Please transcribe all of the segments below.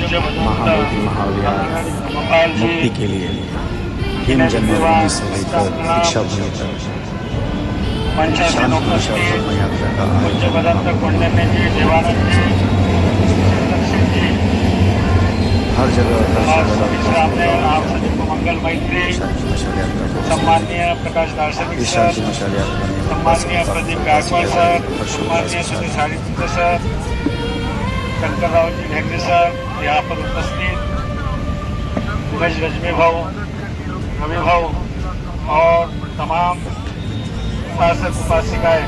महाबोधि महाविहार मुक्ति के लिए हिम जन्मभूमि से लेकर दीक्षा भूमि तक शांति धर्म यात्रा का हर जगह मंगल मैत्री सम्माननीय प्रकाश दार्शनिक सर, सम्माननीय प्रदीप गायकवाड सर, सम्माननीय सुनील साड़ीपुत्र सर, शंकरराव जी ढेंगे सर यहाँ पर उपस्थित, उमेश रजमी भाऊ, रवि भाऊ और तमाम उपासक उपासिकाएं,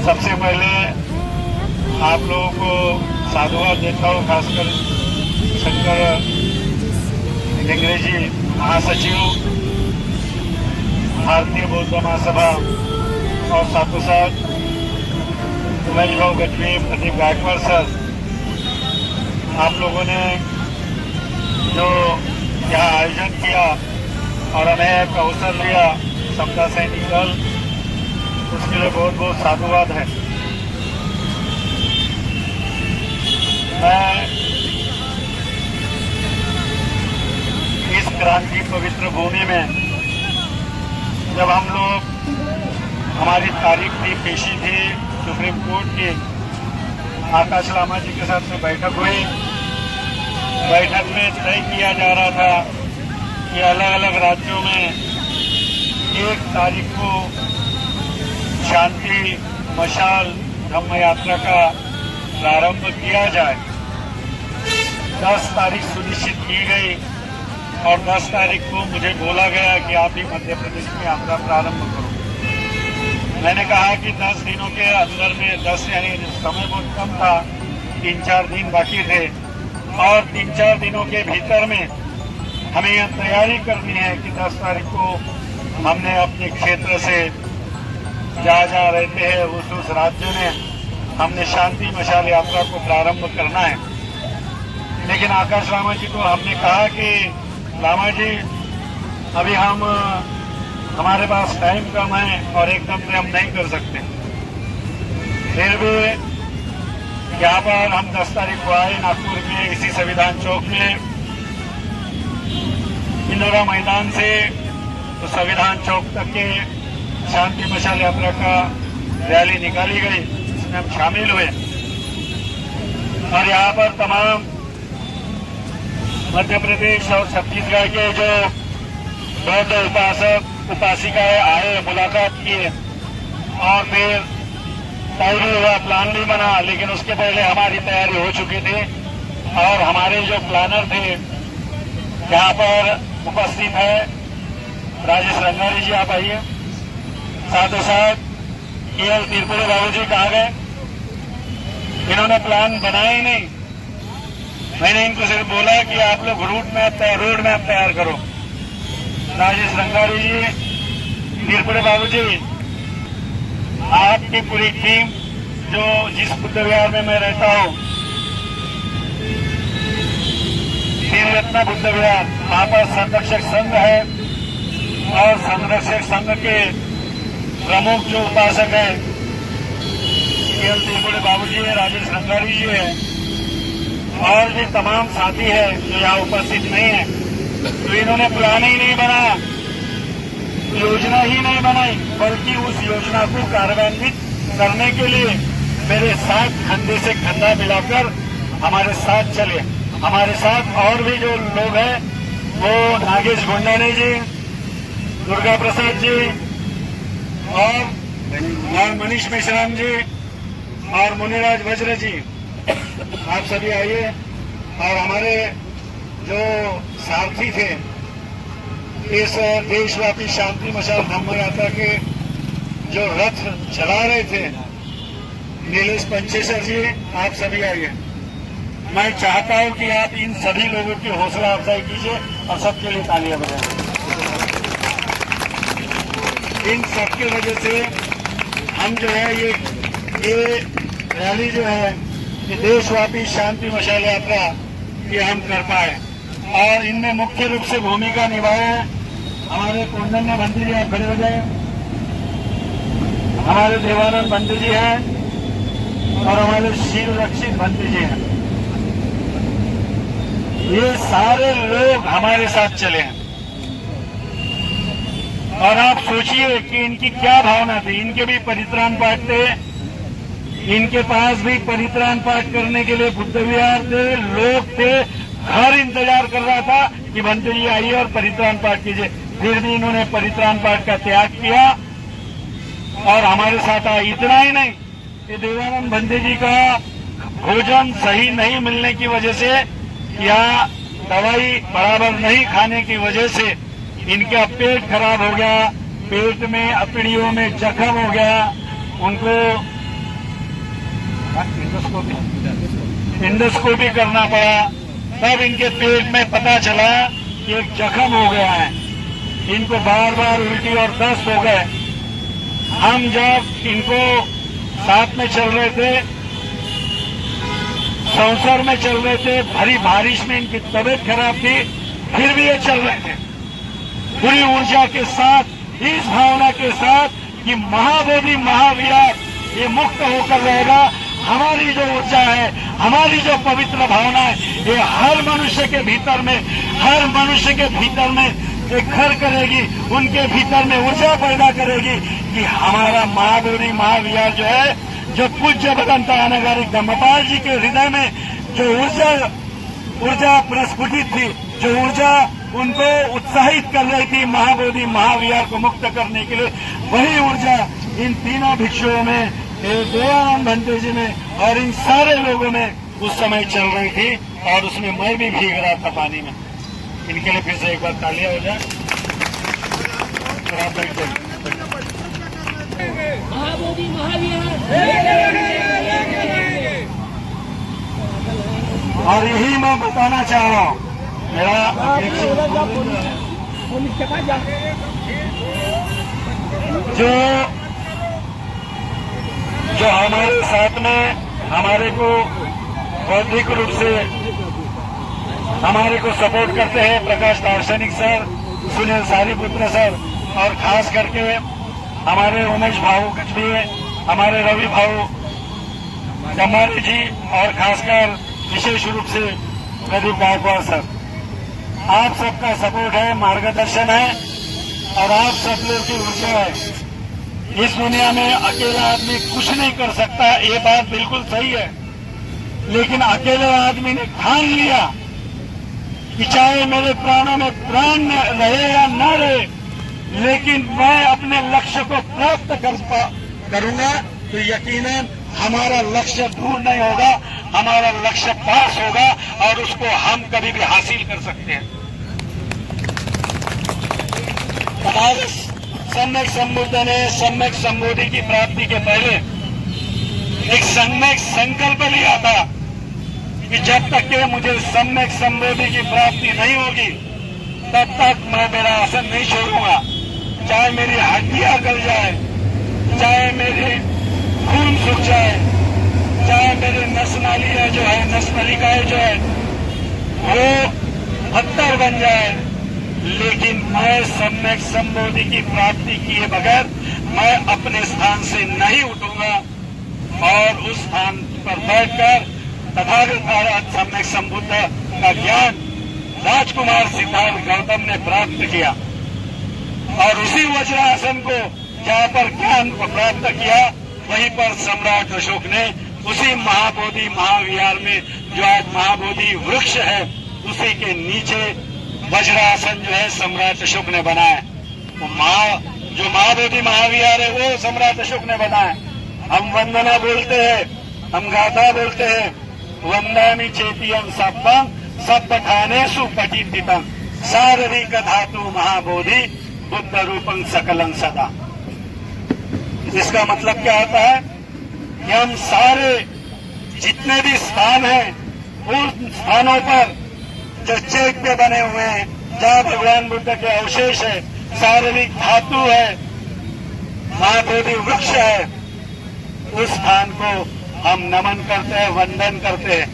सबसे पहले आप लोगों को साधुवाद देता हूँ। खासकर शंकर ढेंगरे जी महासचिव भारतीय बौद्ध महासभा और साथों साथ उमेश भाऊ गढ़वी, प्रदीप गायकवाड सर, आप लोगों ने जो यहाँ आयोजन किया और हमें एक अवसर दिया समता सैनिक दल, उसके लिए बहुत बहुत साधुवाद है। मैं इस क्रांति पवित्र भूमि में जब हम लोग, हमारी तारीख थी, पेशी थी सुप्रीम कोर्ट की, आकाश लामा जी के साथ में बैठक हुई। बैठक में तय किया जा रहा था कि अलग अलग राज्यों में 1 तारीख को शांति मशाल धम्म यात्रा का प्रारंभ किया जाए। 10 तारीख सुनिश्चित की गई और 10 तारीख को मुझे बोला गया कि आप ही मध्य प्रदेश में यात्रा प्रारंभ करो। मैंने कहा कि 10 दिनों के अंदर में, 10 यानी समय बहुत कम था, 3-4 दिन बाकी थे और 3-4 दिनों के भीतर में हमें यह तैयारी करनी है कि 10 तारीख को हमने अपने क्षेत्र से जहाँ रहते हैं उस राज्य में हमने शांति मशाल यात्रा को प्रारंभ करना है। लेकिन आकाश लामा जी को हमने कहा कि लामा जी अभी हमारे पास टाइम कम है और एकदम से हम नहीं कर सकते। फिर भी यहाँ पर हम 10 तारीख को आए नागपुर में, इसी संविधान चौक में, इंदिरा मैदान से तो संविधान चौक तक के शांति मशाल यात्रा का रैली निकाली गई, जिसमें हम शामिल हुए और यहाँ पर तमाम मध्य प्रदेश और छत्तीसगढ़ के जो बौद्ध उपासक उपासिकाएं आए, मुलाकात किए और फिर तय भी हुआ, प्लान भी बना। लेकिन उसके पहले हमारी तैयारी हो चुकी थी और हमारे जो प्लानर थे यहाँ पर उपस्थित है राजेश रंगारी जी, आप आइए। साथों साथ केएल तिरपुरे बाबू जी कहाँ गए? इन्होंने प्लान बनाया ही नहीं। मैंने इनको सिर्फ बोला कि आप लोग रोड मैप तैयार करो। राजेश रंगारी जी, तिरपुरे बाबू जी, आपकी पूरी टीम जो जिस बुद्ध विहार में मैं रहता हूँ, तीन रत्न बुद्ध विहार, वहाँ पर संरक्षक संघ है और संरक्षक संघ के प्रमुख जो उपासक है केएल तिरपुरे बाबू जी है, राजेश रंगारी जी है और भी तमाम साथी है जो यहाँ उपस्थित नहीं है। तो इन्होंने प्लान ही नहीं बनाया, योजना ही नहीं बनाई, बल्कि उस योजना को कार्यान्वित करने के लिए मेरे साथ कंधे से कंधा मिलाकर हमारे साथ चले। हमारे साथ और भी जो लोग हैं वो नागेश गुंडाने जी, दुर्गा प्रसाद जी और मनीष मिश्राम जी और मुनिराज वज्र जी, आप सभी आइए। और हमारे जो सारथी थे इस देशव्यापी शांति मशाल धम्म यात्रा के जो रथ चला रहे थे, नीलेश पंचेसर जी, आप सभी आइए। मैं चाहता हूं कि आप इन सभी लोगों की हौसला अफजाई कीजिए और सबके लिए तालियां बजाएं। इन सबके वजह से हम जो है ये रैली जो है, ये देशव्यापी शांति मशाल यात्रा ये हम कर पाए और इनमें मुख्य रूप से भूमिका निभाए हमारे कौंडन्य मंत्री जी, आप खड़े हो जाए, हमारे देवानंद मंत्री जी हैं और हमारे शील रक्षित मंत्री जी हैं। ये सारे लोग हमारे साथ चले हैं। और आप सोचिए कि इनकी क्या भावना थी। इनके भी परित्राण पाठ थे, इनके पास भी परित्राण पाठ करने के लिए बुद्ध विहार थे, लोग थे, घर इंतजार कर रहा था कि भंते जी आइए और परित्राण पाठ कीजिए। फिर भी इन्होंने परित्राण पाठ का त्याग किया और हमारे साथ आए। इतना ही नहीं कि देवानंद भंते जी का भोजन सही नहीं मिलने की वजह से या दवाई बराबर नहीं खाने की वजह से इनका पेट खराब हो गया, पेट में अतड़ियों में जख्म हो गया, उनको इंडोस्कोपी करना पड़ा। तब इनके पेट में पता चला कि एक जख्म हो गया है, इनको बार बार उल्टी और दस्त हो गए। हम जब इनको साथ में चल रहे थे, संसार में चल रहे थे, भरी बारिश में इनकी तबीयत खराब थी, फिर भी ये चल रहे थे पूरी ऊर्जा के साथ, इस भावना के साथ कि महाबोधि महाविहार ये मुक्त होकर रहेगा। हमारी जो ऊर्जा है, हमारी जो पवित्र भावना है, ये हर मनुष्य के भीतर में, हर मनुष्य के भीतर में एक घर करेगी, उनके भीतर में ऊर्जा पैदा करेगी कि हमारा महाबोधि महाविहार जो है, जो पूज्य भगवंत अनागारिक धम्मपाल जी के हृदय में जो ऊर्जा प्रस्फुटित थी, जो ऊर्जा उनको उत्साहित कर रही थी महाबोधि महाविहार को मुक्त करने के लिए, वही ऊर्जा इन तीनों भिक्षुओं में, देवानंद भंते जी में और इन सारे लोगों में उस समय चल रही थी। और उसमें मैं भी भीग रहा था पानी में। इनके लिए फिर से एक बार तालियां हो जाए। महाबोधि महाविहार। और यही मैं बताना चाह रहा हूँ, मेरा जो हमारे साथ में हमारे को बौद्धिक रूप से हमारे को सपोर्ट करते हैं, प्रकाश दार्शनिक सर, सुनील सारीपुत्र सर, और खास करके हमारे उमेश भाऊ कचबी, हमारे रवि भाऊ जमारी जी, और खासकर विशेष रूप से प्रदीप गायकवाड़ सर। आप सबका सपोर्ट है, मार्गदर्शन है और आप सब लोग की ऊर्जा है। इस दुनिया में अकेला आदमी कुछ नहीं कर सकता, ये बात बिल्कुल सही है। लेकिन अकेले आदमी ने ठान लिया कि चाहे मेरे प्राणों में प्राण रहे या न रहे, लेकिन मैं अपने लक्ष्य को प्राप्त करूंगा, तो यकीनन हमारा लक्ष्य दूर नहीं होगा, हमारा लक्ष्य पास होगा और उसको हम कभी भी हासिल कर सकते हैं। सम्यक संबुद्ध ने सम्यक संबोधि की प्राप्ति के पहले एक सम्यक संकल्प लिया था कि जब तक के मुझे सम्यक संबोधि की प्राप्ति नहीं होगी, तब तक मैं मेरा आसन नहीं छोड़ूंगा। चाहे मेरी हड्डियां गल जाए, चाहे मेरी खून सूख जाए, चाहे मेरी नस नालियां जो है, नस नलिकाएं जो है वो पत्थर बन जाए, लेकिन मैं सम्यक संबोधि की प्राप्ति किए बगैर मैं अपने स्थान से नहीं उठूंगा। और उस स्थान पर बैठकर तथागत सम्यक संबुद्ध का ज्ञान राजकुमार सिद्धार्थ गौतम ने प्राप्त किया। और उसी वज्रासन को जहाँ पर ज्ञान को प्राप्त किया, वहीं पर सम्राट अशोक ने उसी महाबोधि महाविहार में, जो आज महाबोधि वृक्ष है, उसी के नीचे वज्रासन जो है सम्राट अशोक ने बनाया। जो महाबोधि महाविहार है वो सम्राट अशोक ने बनाया। हम वंदना बोलते हैं, हम गाथा बोलते हैं, वंदामि चेतियं सप्पं सप्पठानेषु पठितितं शारीरिक धातु महाबोधि बुद्ध रूपं सकलं सदा। इसका मतलब क्या होता है कि हम सारे जितने भी स्थान हैं, उन स्थानों पर जो चैत्य बने हुए हैं, जहाँ भगवान बुद्ध के अवशेष है, शारीरिक धातु है, महाबोधि वृक्ष है, उस स्थान को हम नमन करते हैं, वंदन करते हैं।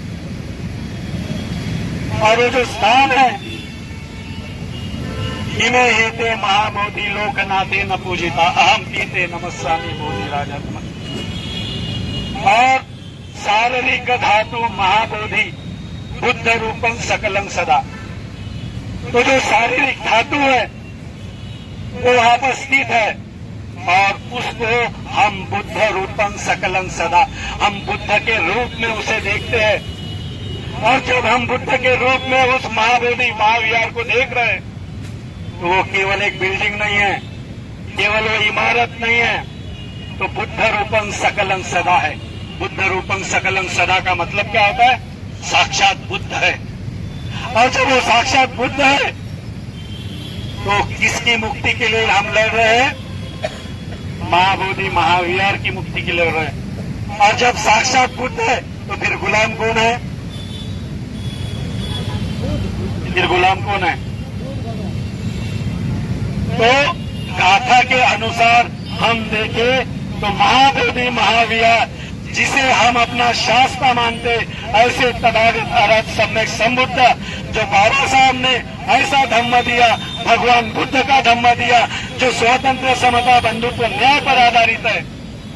और वो जो स्थान है, इमे हेते महाबोधि लोकनाथे न पूजिता अहम पीते नमस्सामि बोधि राजात्मा। और शारीरिक धातु महाबोधि बुद्ध रूपं सकलं सदा। तो जो शारीरिक धातु है वो वहां पर स्थित है और उसको हम बुद्ध रूपं सकलं सदा, हम बुद्ध के रूप में उसे देखते हैं। और जब हम बुद्ध के रूप में उस महाबोधि महाविहार को देख रहे हैं तो वो केवल एक बिल्डिंग नहीं है, केवल वो इमारत नहीं है, तो बुद्ध रूपं सकलं सदा है। बुद्ध रूपं सकलं सदा का मतलब क्या होता है? साक्षात बुद्ध है। और जब वो साक्षात बुद्ध है तो किसकी मुक्ति के लिए हम लड़ रहे हैं? महाबोधि महाविहार की मुक्ति के लिए लड़ रहे हैं। और जब साक्षात बुद्ध है तो फिर गुलाम कौन है? फिर गुलाम कौन है? तो गाथा के अनुसार हम देखें तो महाबोधि महाविहार जिसे हम अपना शास्त्र मानते, ऐसे तथागत अरहत सम्यक संबुद्ध जो बाबा साहब ने ऐसा धम्म दिया, भगवान बुद्ध का धम्म दिया जो स्वतंत्र समता बंधुत्व न्याय पर आधारित है,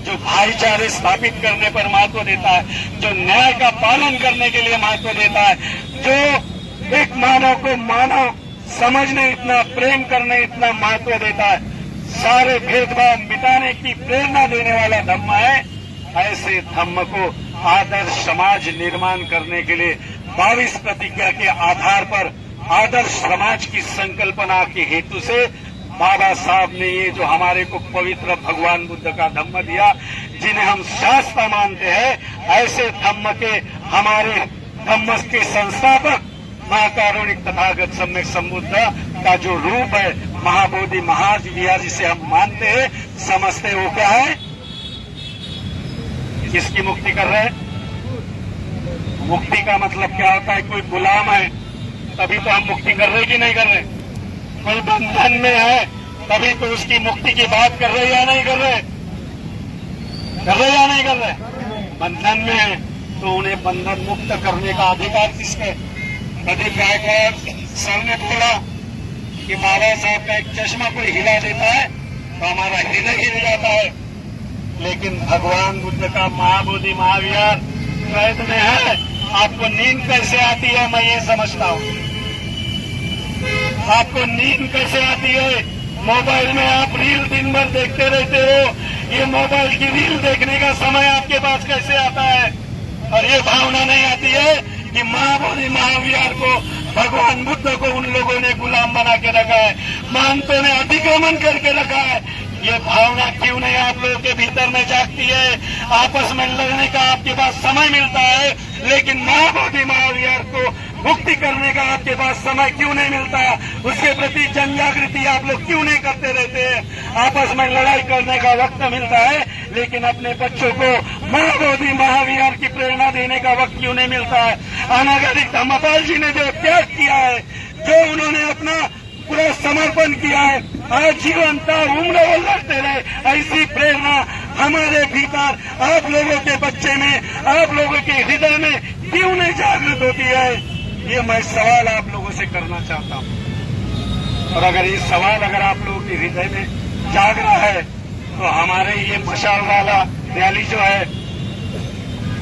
जो भाईचारे स्थापित करने पर महत्व देता है, जो न्याय का पालन करने के लिए महत्व देता है, जो एक मानव को मानव समझने इतना, प्रेम करने इतना महत्व देता है, सारे भेदभाव मिटाने की प्रेरणा देने वाला धम्म है। ऐसे धम्म को आदर्श समाज निर्माण करने के लिए 22 प्रतिज्ञा के आधार पर आदर्श समाज की संकल्पना के हेतु से बाबा साहब ने ये जो हमारे को पवित्र भगवान बुद्ध का धम्म दिया, जिन्हें हम शास्त्र मानते हैं, ऐसे धम्म के हमारे धम्म के संस्थापक महाकारुणिक तथागत सम्यक संबुद्ध का जो रूप है महाबोधि महाविहार जिसे हम मानते हैं, समझते हैं, वो क्या है? किसकी मुक्ति कर रहे हैं? मुक्ति का मतलब क्या होता है? कोई गुलाम है तभी तो हम मुक्ति कर रहे कि नहीं कर रहे? कोई बंधन में है तभी तो उसकी मुक्ति की बात कर रहे या नहीं कर रहे? कर रहे या नहीं कर रहे? बंधन में है तो उन्हें बंधन मुक्त करने का अधिकार किसके? प्रदीप गायकवाड़ सर ने बोला कि बाबा साहब का एक चश्मा कोई हिला देता है तो हमारा हृदय हिल जाता है, लेकिन भगवान बुद्ध का महाबोधि महाविहार कैद में है। आपको नींद कैसे आती है? मैं ये समझता हूँ। आपको नींद कैसे आती है? मोबाइल में आप रील दिन भर देखते रहते हो, ये मोबाइल की रील देखने का समय आपके पास कैसे आता है? और ये भावना नहीं आती है कि महाबोधि महाविहार को, भगवान बुद्ध को उन लोगों ने गुलाम बना के रखा है, महंतों ने अतिक्रमण करके रखा है। ये भावना क्यों नहीं आप लोगों के भीतर में जागती है? आपस में लड़ने का आपके पास समय मिलता है, लेकिन महाबोधि महाविहार को मुक्ति करने का आपके पास समय क्यों नहीं मिलता? उसके प्रति जन जागृति आप लोग क्यों नहीं करते रहते हैं? आपस में लड़ाई करने का वक्त मिलता है, लेकिन अपने बच्चों को महाबोधि महाविहार की प्रेरणा देने का वक्त क्यों नहीं मिलता है? अनागरिक धम्मपाल जी ने जो त्याग किया है, जो उन्होंने अपना पूरा समर्पण किया है, आज जीवन का उम्र वो लड़ते रहे, ऐसी प्रेरणा हमारे भीतर आप लोगों के बच्चे में, आप लोगों के हृदय में क्यों नहीं जागृत होती है? ये मैं सवाल आप लोगों से करना चाहता हूँ। और अगर ये सवाल अगर आप लोगों के हृदय में जाग रहा है तो हमारे ये मशाल वाला रैली जो है,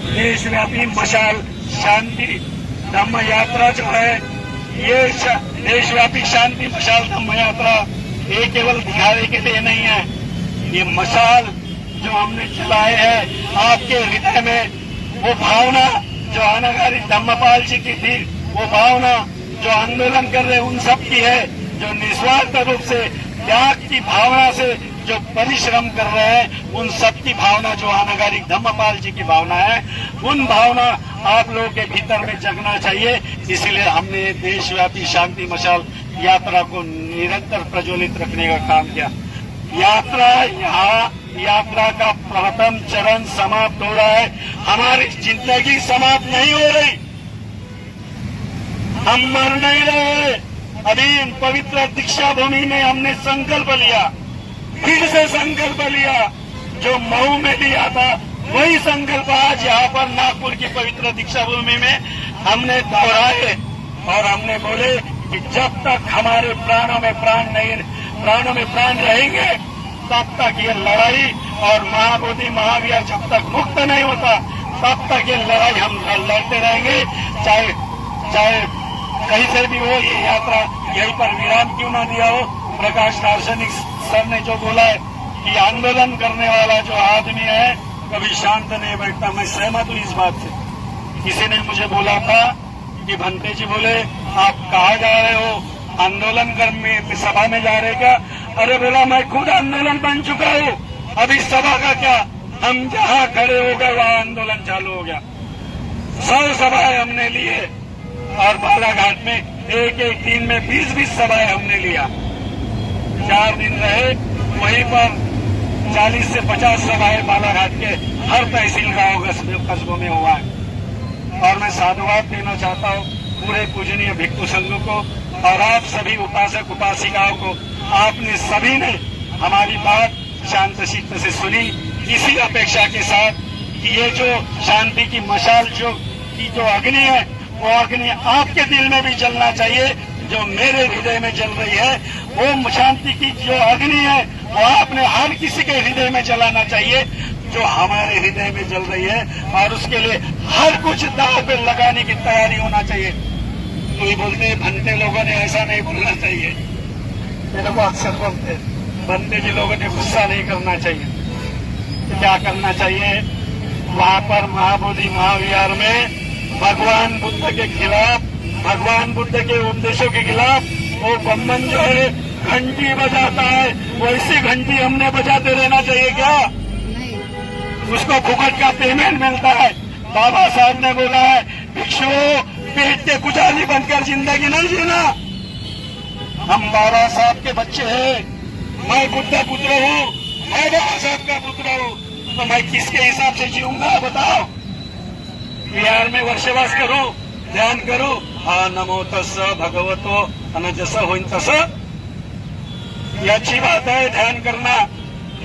देशव्यापी मशाल शांति धम्म यात्रा जो है, ये देशव्यापी शांति मशाल धम्म यात्रा ये केवल दिखावे के लिए नहीं है। ये मशाल जो हमने चलाए है आपके हृदय में, वो भावना जो अनागारिक धम्मपाल जी की थी, वो भावना जो आंदोलन कर रहे उन सब की है, जो निस्वार्थ रूप से त्याग की भावना से जो परिश्रम कर रहे हैं, उन सब की भावना जो अनागारिक धम्मपाल जी की भावना है, उन भावना आप लोगों के भीतर में जगना चाहिए। इसलिए हमने देशव्यापी शांति मशाल यात्रा को निरंतर प्रज्वलित रखने का काम किया। यात्रा का प्रथम चरण समाप्त हो रहा है। हमारी जिंदगी समाप्त नहीं हो रही, हम मर नहीं रहे। अभी पवित्र दीक्षा भूमि में हमने संकल्प लिया, फिर से संकल्प लिया, जो मऊ में लिया था वही संकल्प आज यहाँ पर नागपुर की पवित्र दीक्षा भूमि में हमने दोहराए और हमने बोले कि जब तक हमारे प्राणों में प्राण रहेंगे, तब तक ये लड़ाई और महाबोधि महाविहार जब तक मुक्त नहीं होता, तब तक ये लड़ाई हम लड़ते रहेंगे। चाहे चाहे कहीं से भी हो, ये यात्रा यहीं पर विराम क्यों ना दिया हो। प्रकाश दार्शनिक सर ने जो बोला है कि आंदोलन करने वाला जो आदमी है कभी शांत नहीं बैठता, मैं सहमत हूं इस बात से। किसी ने मुझे बोला था कि भंते जी बोले आप कहाँ जा रहे हो, आंदोलन करने सभा में जा रहे क्या? अरे बोला मैं खुद आंदोलन बन चुका हूँ, अभी सभा का क्या, हम जहाँ खड़े हो गए वहाँ आंदोलन चालू हो गया। 100 सभाएं हमने लिए और बालाघाट में एक दिन में 20-20 सभाएं हमने लिया। 4 दिन रहे, वहीं पर 40 से 50 सभाएं बालाघाट के हर तहसील गांव कस्बों में हुआ है। और मैं साधुवाद देना चाहता हूँ पूरे पूजनीय भिक्षु संघ को और आप सभी उपासक उपासिकाओं को। आपने सभी ने हमारी बात शांत चित्त से सुनी, इसी अपेक्षा के साथ कि ये जो शांति की मशाल जो अग्नि है वो अग्नि आपके दिल में भी जलना चाहिए, जो मेरे हृदय में जल रही है। वो शांति की जो अग्नि है वो आपने हर किसी के हृदय में जलाना चाहिए जो हमारे हृदय में जल रही है, और उसके लिए हर कुछ दांव पे लगाने की तैयारी होना चाहिए। तो ये बोलते हैं भंते लोगों ने ऐसा नहीं बोलना चाहिए, मेरे को अक्सर बोलते हैं भंते जी लोगों ने गुस्सा नहीं करना चाहिए। तो क्या करना चाहिए, वहां पर महाबोधि महाविहार में भगवान बुद्ध के खिलाफ, भगवान बुद्ध के उपदेशों के खिलाफ वो बम्बन जो है घंटी बजाता है, वैसी घंटी हमने बजाते रहना चाहिए क्या? उसको फुकट का पेमेंट मिलता है। बाबा साहब ने बोला है भिक्षुओं पेट के कुचाली बनकर जिंदगी नहीं जीना। हम बाबा साहब के बच्चे हैं, मैं बुद्ध पुत्र हूँ, मैं बाबा साहब का पुत्र हूँ, तो मैं किसके हिसाब से जीऊंगा बताओ? बिहार में वर्षवास करो, ध्यान करो, नमो तस् भगवतो अनजस होइन तस। ये अच्छी बात है ध्यान करना,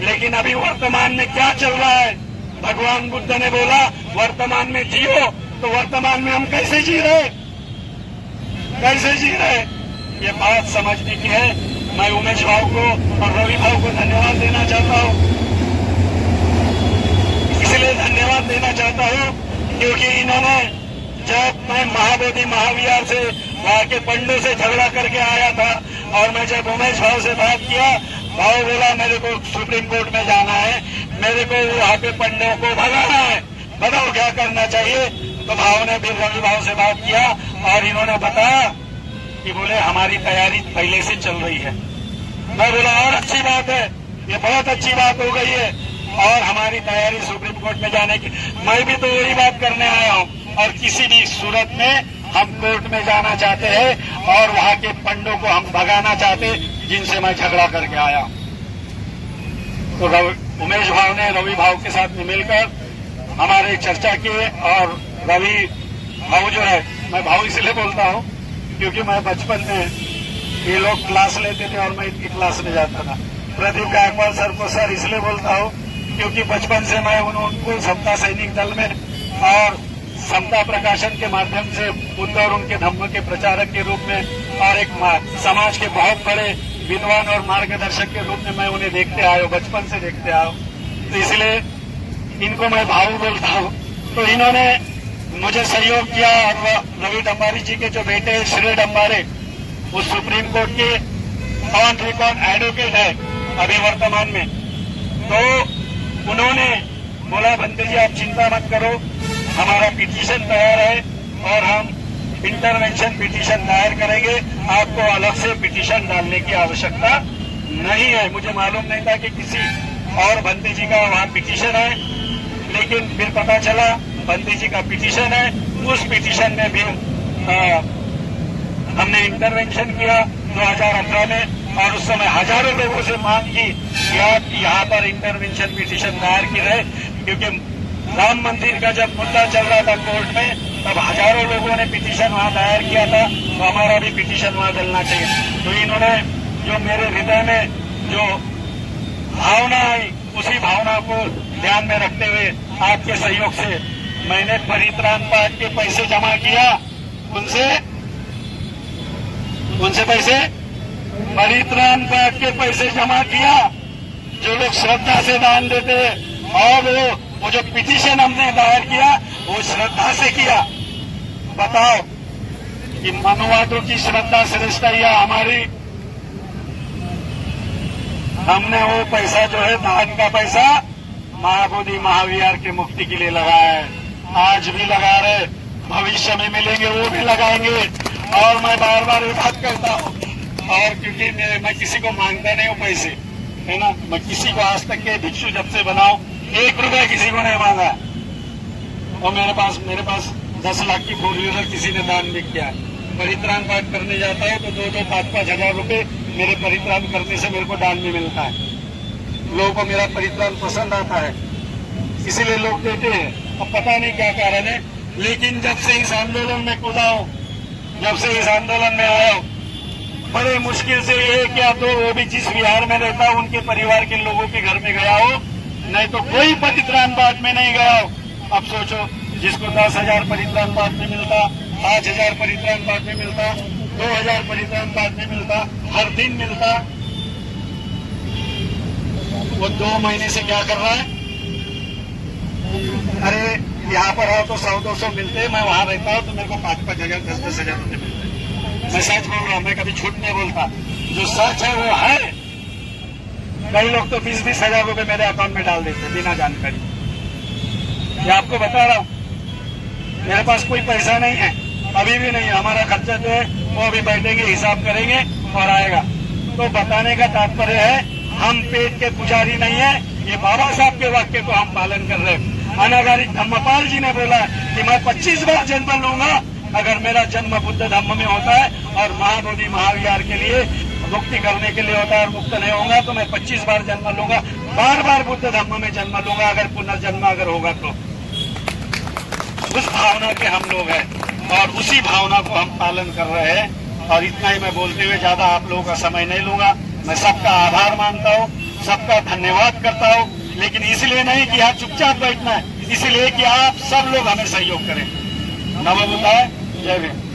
लेकिन अभी वर्तमान में क्या चल रहा है? भगवान बुद्ध ने बोला वर्तमान में जियो, तो वर्तमान में हम कैसे जी रहे, कैसे जी रहे? ये बात समझने की है। मैं उमेश भाव को और रवि भाव को धन्यवाद देना चाहता हूँ। इसलिए धन्यवाद देना चाहता हूँ क्योंकि इन्होंने, जब मैं महाबोधि महाविहार से वहाँ के पंडों से झगड़ा करके आया था और मैं जब उमेश भाव से बात किया, भाव बोला मेरे को सुप्रीम कोर्ट में जाना है, मेरे को वहाँ पे पंडों को भगाना है, बताओ क्या करना चाहिए? तो भाव ने फिर रवि भाव से बात किया और इन्होंने बताया कि बोले हमारी तैयारी पहले से चल रही है। मैं बोला और अच्छी बात है, ये बहुत अच्छी बात हो गई है, और हमारी तैयारी सुप्रीम कोर्ट में जाने की। मैं भी तो वही बात करने आया हूँ, और किसी भी सूरत में हम कोर्ट में जाना चाहते हैं और वहाँ के पंडों को हम भगाना चाहते जिनसे मैं झगड़ा करके आया। तो उमेश भाव ने रवि भाव के साथ में मिलकर हमारे चर्चा किए, और रवि भाव जो है, मैं भाव इसलिए बोलता हूँ क्योंकि मैं बचपन में ये लोग क्लास लेते थे और मैं इनकी क्लास में जाता था। प्रदीप गायकवाड़ सर को सर इसलिए बोलता हूँ क्योंकि बचपन से मैं उनको समता सैनिक दल में और समता प्रकाशन के माध्यम से बुद्ध और उनके धम्म के प्रचारक के रूप में और एक समाज के बहुत बड़े विद्वान और मार्गदर्शक के रूप में मैं उन्हें देखते आया हूँ, बचपन से देखते आया हूँ। तो इसलिए इनको मैं भाव बोलता हूँ। तो इन्होंने मुझे सहयोग किया, और रवि डम्बारी जी के जो बेटे श्री डम्बारे, वो सुप्रीम कोर्ट के ऑन रिकॉर्ड एडवोकेट है अभी वर्तमान में। तो उन्होंने बोला भंते जी आप चिंता मत करो, हमारा पिटीशन तैयार है और हम इंटरवेंशन पिटीशन दायर करेंगे, आपको अलग से पिटीशन डालने की आवश्यकता नहीं है। मुझे मालूम नहीं था कि किसी और भंते जी का वहाँ पिटीशन है, लेकिन फिर पता चला भंते जी का पिटीशन है। उस पिटीशन में भी हमने इंटरवेंशन किया 2018 में, और उस समय हजारों लोगों से मांग की कि आप यहाँ पर इंटरवेंशन पिटीशन दायर की रहे, क्योंकि राम मंदिर का जब मुद्दा चल रहा था कोर्ट में, तब हजारों लोगों ने पिटीशन वहाँ दायर किया था, तो हमारा भी पिटीशन वहाँ डलना चाहिए। तो इन्होंने जो मेरे हृदय में जो भावना आई, उसी भावना को ध्यान में रखते हुए आपके सहयोग से मैंने परित्राण पाठ के पैसे जमा किया। उनसे पैसे परित्राण पाठ के पैसे जमा किया, जो लोग श्रद्धा से दान देते, और वो जो पिटीशन हमने दायर किया वो श्रद्धा से किया। बताओ कि मनुवादों की श्रद्धा श्रेष्ठ या हमारी, हमने वो पैसा जो है दान का पैसा महाबोधि महाविहार के मुक्ति के लिए लगाया है। आज भी लगा रहे, भविष्य में मिलेंगे वो भी लगाएंगे। और मैं बार बार ये बात करता हूँ, और क्योंकि मैं किसी को मांगता नहीं हूँ पैसे, है ना, मैं किसी को आज तक के भिक्षु जब से बनाऊं 1 रुपया किसी को नहीं मांगा। और मेरे पास 10 लाख की 4 व्हीलर किसी ने दान भी किया। परित्राण पाठ करने जाता है तो 2-5 हजार रुपए मेरे परित्राण करने से मेरे को दान भी मिलता है। लोगों को मेरा परित्राण पसंद आता है, इसीलिए लोग देते हैं। अब पता नहीं क्या कारण है, लेकिन जब से इस आंदोलन में कूदा हूं, जब से इस आंदोलन में आया हूं, बड़े मुश्किल से 1 या 2 वो भी जिस विहार में रहता हूं उनके परिवार के लोगों के घर में गया हो, नहीं तो कोई परित्राण पाठ में नहीं गया हो। अब सोचो, जिसको 10,000 परित्राण पाठ में मिलता, 5,000 परित्राण पाठ में मिलता, 2,000 परित्राण पाठ में मिलता, हर दिन मिलता, वो 2 महीने से क्या कर रहा है? अरे यहाँ पर आओ तो 100-200 मिलते हैं, मैं वहां रहता हूँ तो मेरे को 5-5 हजार 10-10 हजार रुपये मिलते हैं। मैं सच बोल रहा हूँ, मैं कभी झूठ नहीं बोलता, जो सच है वो है। कई लोग तो 20-20 हजार रुपये मेरे अकाउंट में डाल देते बिना जानकारी। ये आपको बता रहा हूँ, मेरे पास कोई पैसा नहीं है, अभी भी नहीं है। हमारा खर्चा जो है वो अभी बैठेंगे, हिसाब करेंगे और आएगा। तो बताने का तात्पर्य है, हम पेट के पुजारी नहीं है। ये बाबा साहब के वाक्य को हम पालन कर रहे हैं। अनागारिक धम्मपाल जी ने बोला कि मैं 25 बार जन्म लूंगा अगर मेरा जन्म बुद्ध धम्म में होता है और महाबोधि महाविहार के लिए मुक्ति करने के लिए होता है और मुक्त नहीं होगा तो मैं 25 बार जन्म लूंगा, बार बुद्ध धम्म में जन्म लूंगा अगर पुनर्जन्म अगर होगा तो। उस भावना के हम लोग हैं और उसी भावना को हम पालन कर रहे हैं। और इतना ही मैं बोलते हुए ज्यादा आप लोगों का समय नहीं लूंगा। मैं सबका आभार मानता हूँ, सबका धन्यवाद करता हूँ, लेकिन इसलिए नहीं कि यहाँ चुपचाप बैठना है, इसलिए कि आप सब लोग हमें सहयोग करें। नमो बुद्धाय, जय भीम।